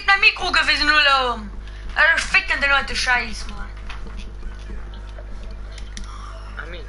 Zit na micro gewesen, oder? Fickende Leute, Scheiß, Mann. Amin.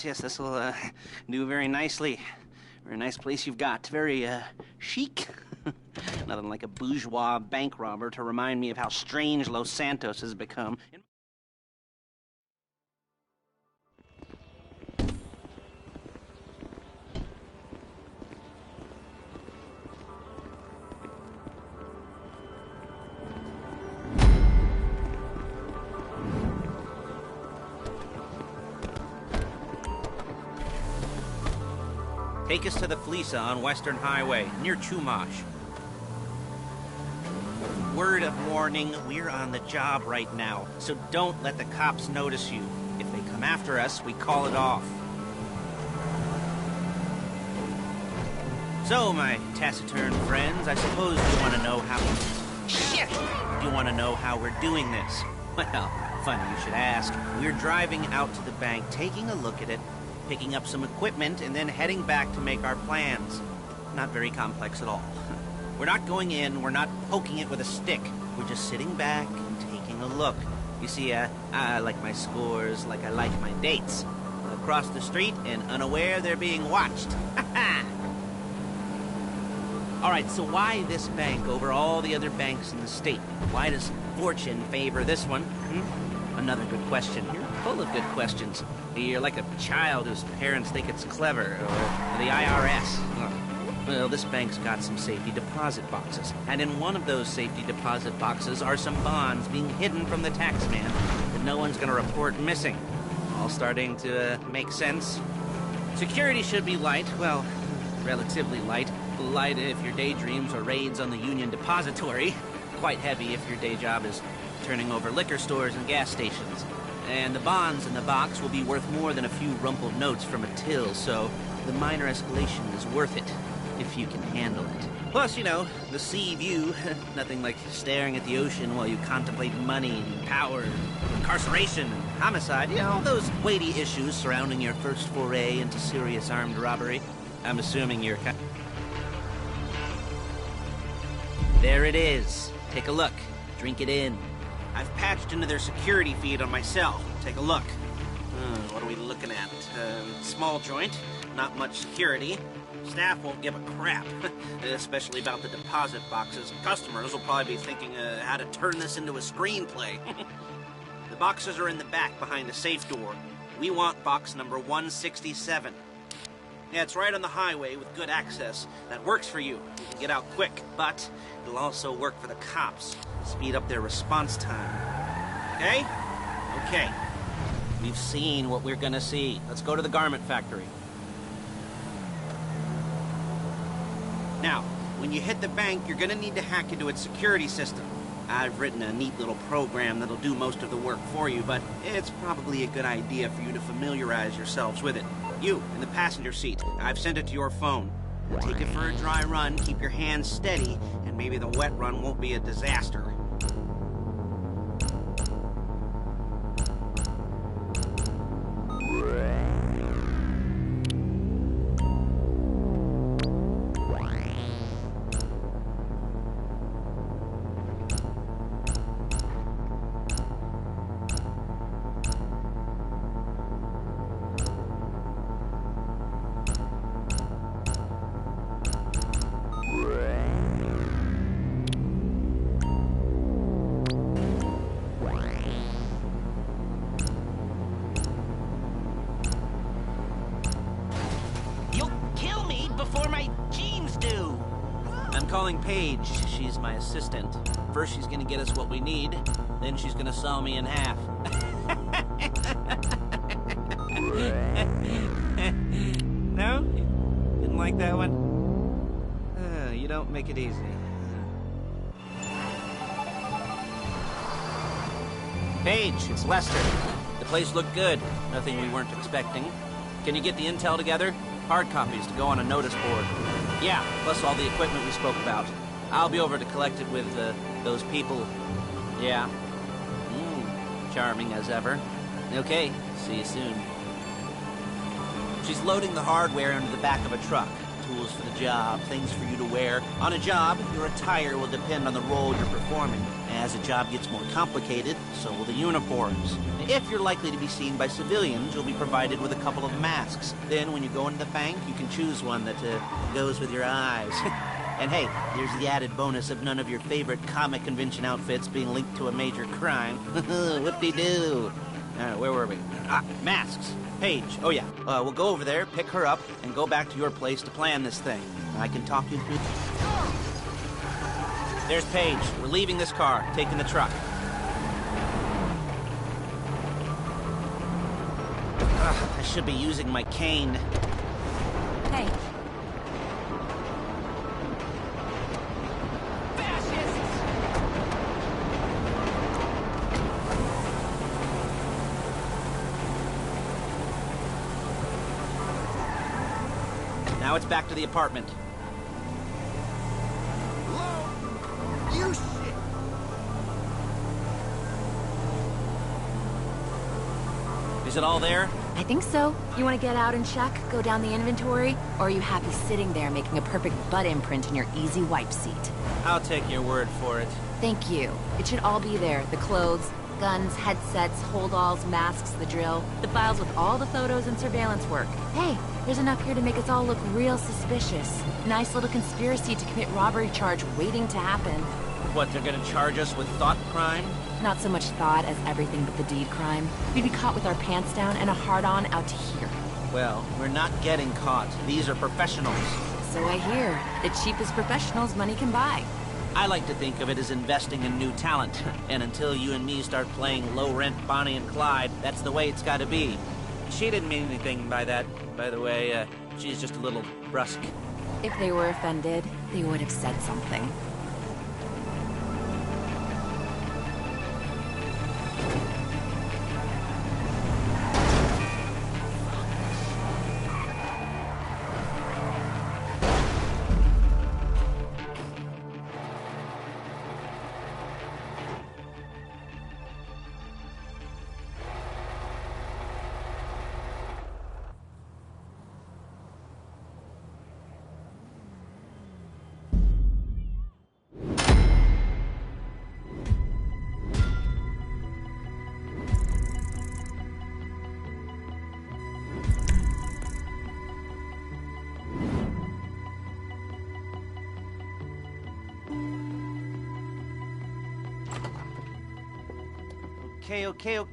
Yes, this'll do very nicely. Very nice place you've got. Very chic. Nothing like a bourgeois bank robber to remind me of how strange Los Santos has become. Take us to the Flisa on Western Highway, near Chumash. Word of warning, we're on the job right now, so don't let the cops notice you. If they come after us, we call it off. So, my taciturn friends, I suppose you want to know how... Shit! You want to know how we're doing this? Well, funny you should ask. We're driving out to the bank, taking a look at it, picking up some equipment, and then heading back to make our plans. Not very complex at all. We're not going in, we're not poking it with a stick. We're just sitting back and taking a look. You see, I like my scores like I like my dates. Across the street and unaware they're being watched. Alright, so why this bank over all the other banks in the state? Why does fortune favor this one? Another good question. You're full of good questions. You're like a child whose parents think it's clever, or the IRS. Well, this bank's got some safety deposit boxes, and in one of those safety deposit boxes are some bonds being hidden from the taxman that no one's gonna report missing. all starting to make sense. Security should be light, well, relatively light. Light if your daydreams are raids on the Union Depository. Quite heavy if your day job is turning over liquor stores and gas stations. And the bonds in the box will be worth more than a few rumpled notes from a till, so the minor escalation is worth it, if you can handle it. Plus, you know, the sea view, nothing like staring at the ocean while you contemplate money and power, incarceration and homicide, you know, those weighty issues surrounding your first foray into serious armed robbery. I'm assuming you're... There it is. Take a look. Drink it in. I've patched into their security feed on my cell. Take a look. What are we looking at? Small joint, not much security. Staff won't give a crap, especially about the deposit boxes. Customers will probably be thinking how to turn this into a screenplay. The boxes are in the back behind a safe door. We want box number 167. Yeah, it's right on the highway with good access. That works for you. You can get out quick, but it'll also work for the cops. Speed up their response time. Okay? Okay. We've seen what we're gonna see. Let's go to the garment factory. Now, when you hit the bank, you're gonna need to hack into its security system. I've written a neat little program that'll do most of the work for you, but it's probably a good idea for you to familiarize yourselves with it. You, in the passenger seat, I've sent it to your phone. Take it for a dry run, keep your hands steady, and maybe the wet run won't be a disaster. Calling Paige. She's my assistant. First she's gonna get us what we need, then she's gonna saw me in half. No? Didn't like that one? You don't make it easy. Paige, it's Lester. The place looked good. Nothing we weren't expecting. Can you get the intel together? Hard copies to go on a notice board. Yeah, plus all the equipment we spoke about. I'll be over to collect it with, those people. Yeah. Charming as ever. Okay, see you soon. She's loading the hardware into the back of a truck. Tools for the job, things for you to wear. On a job, your attire will depend on the role you're performing. As the job gets more complicated, so will the uniforms. If you're likely to be seen by civilians, you'll be provided with a couple of masks. Then when you go into the bank, you can choose one that goes with your eyes. And hey, there's the added bonus of none of your favorite comic convention outfits being linked to a major crime. Whoop-de-doo. Where were we? Masks. Paige. Oh yeah. We'll go over there, pick her up, and go back to your place to plan this thing. I can talk you through... There's Paige. We're leaving this car, taking the truck. I should be using my cane. Hey. Now it's back to the apartment. Hello? You shit! Is it all there? I think so. You want to get out and check, go down the inventory? Or are you happy sitting there making a perfect butt imprint in your easy wipe seat? I'll take your word for it. Thank you. It should all be there. The clothes, guns, headsets, holdalls, masks, the drill. The files with all the photos and surveillance work. Hey, there's enough here to make us all look real suspicious. Nice little conspiracy to commit robbery charge waiting to happen. What, they're gonna charge us with thought crime? Not so much thought as everything but the deed crime. We'd be caught with our pants down and a hard-on out to here. Well, we're not getting caught. These are professionals. So I hear. The cheapest professionals money can buy. I like to think of it as investing in new talent. And until you and me start playing low-rent Bonnie and Clyde, that's the way it's gotta be. She didn't mean anything by that, by the way. She's just a little brusque. If they were offended, they would have said something.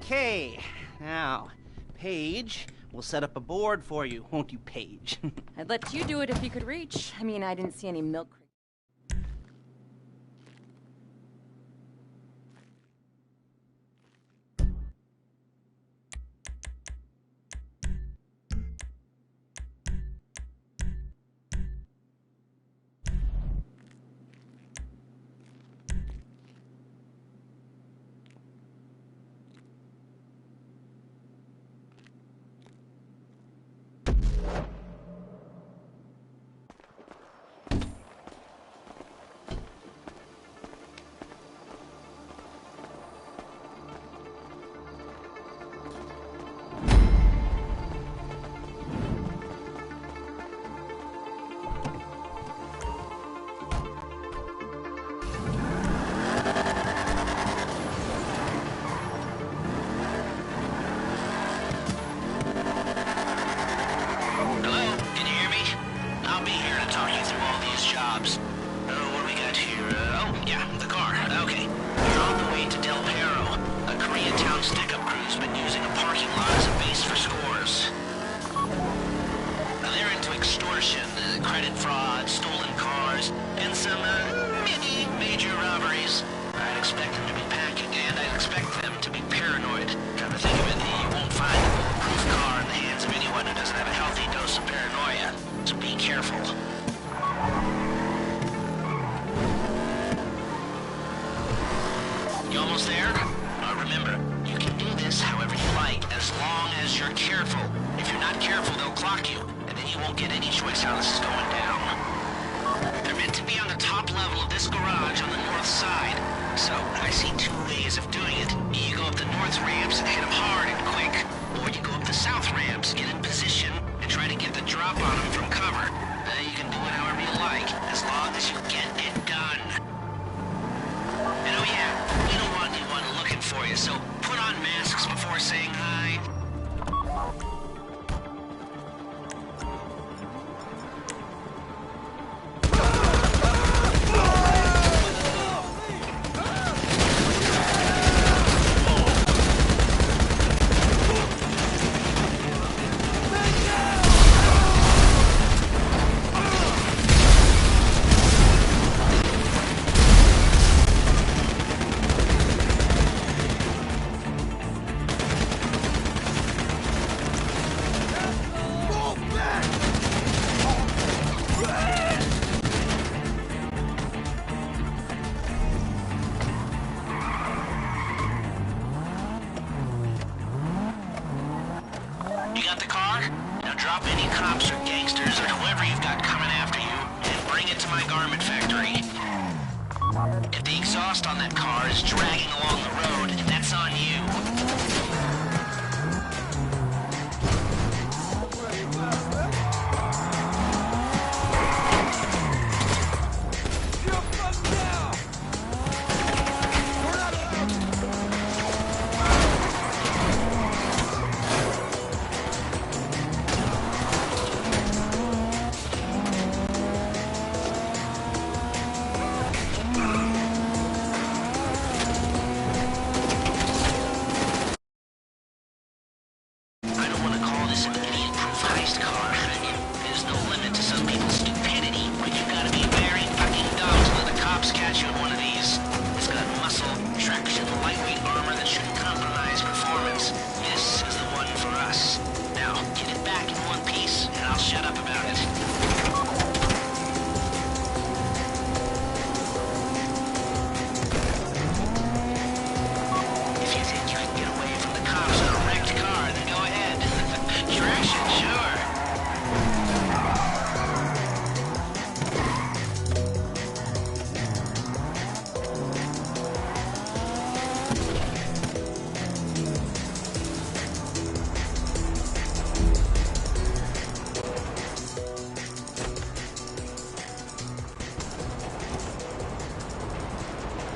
Okay. Now, Paige, we'll set up a board for you, won't you, Paige? I'd let you do it if you could reach. I mean, I didn't see any milk.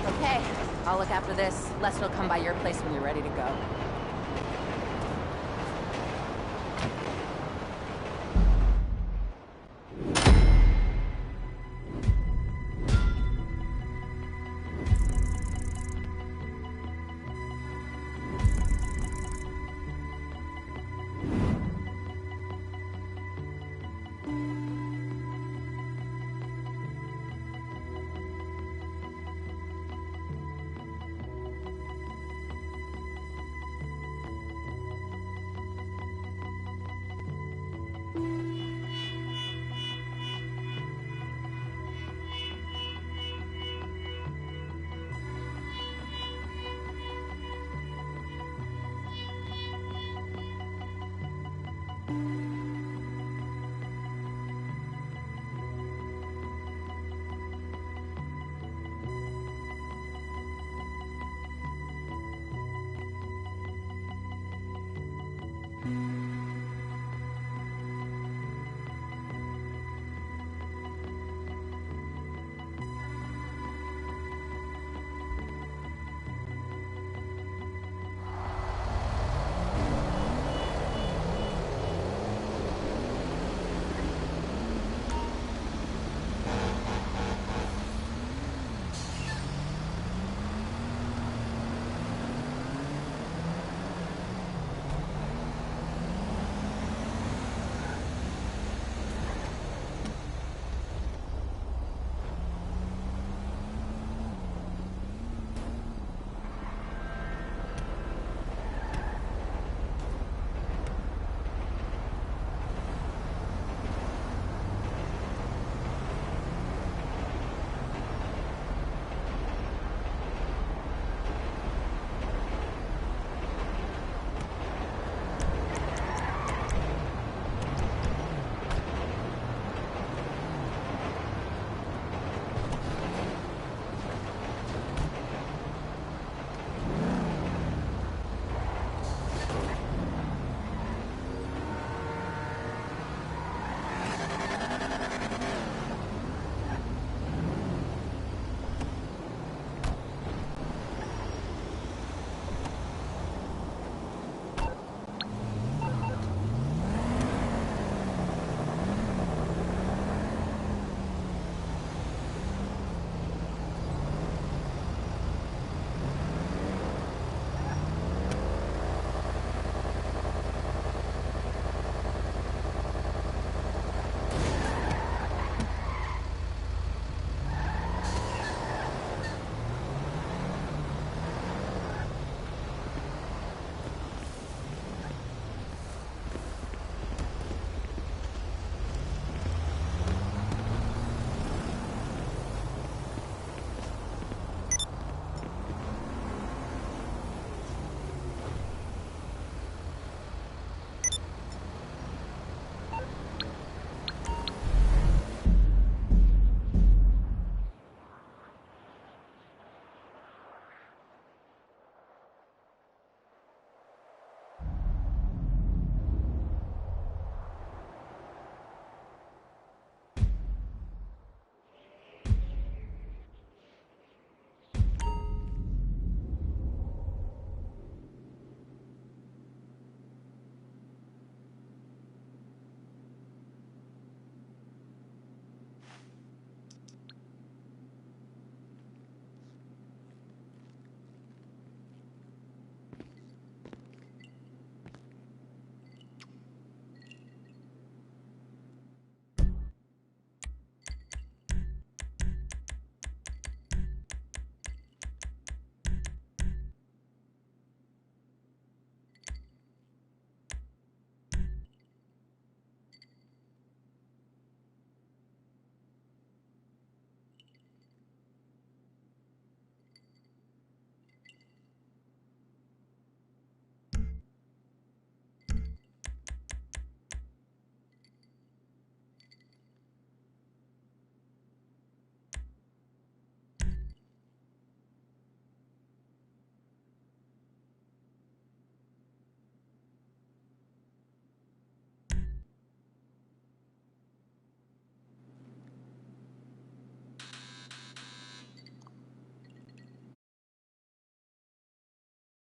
Okay, I'll look after this. Lester will come by your place when you're ready to go.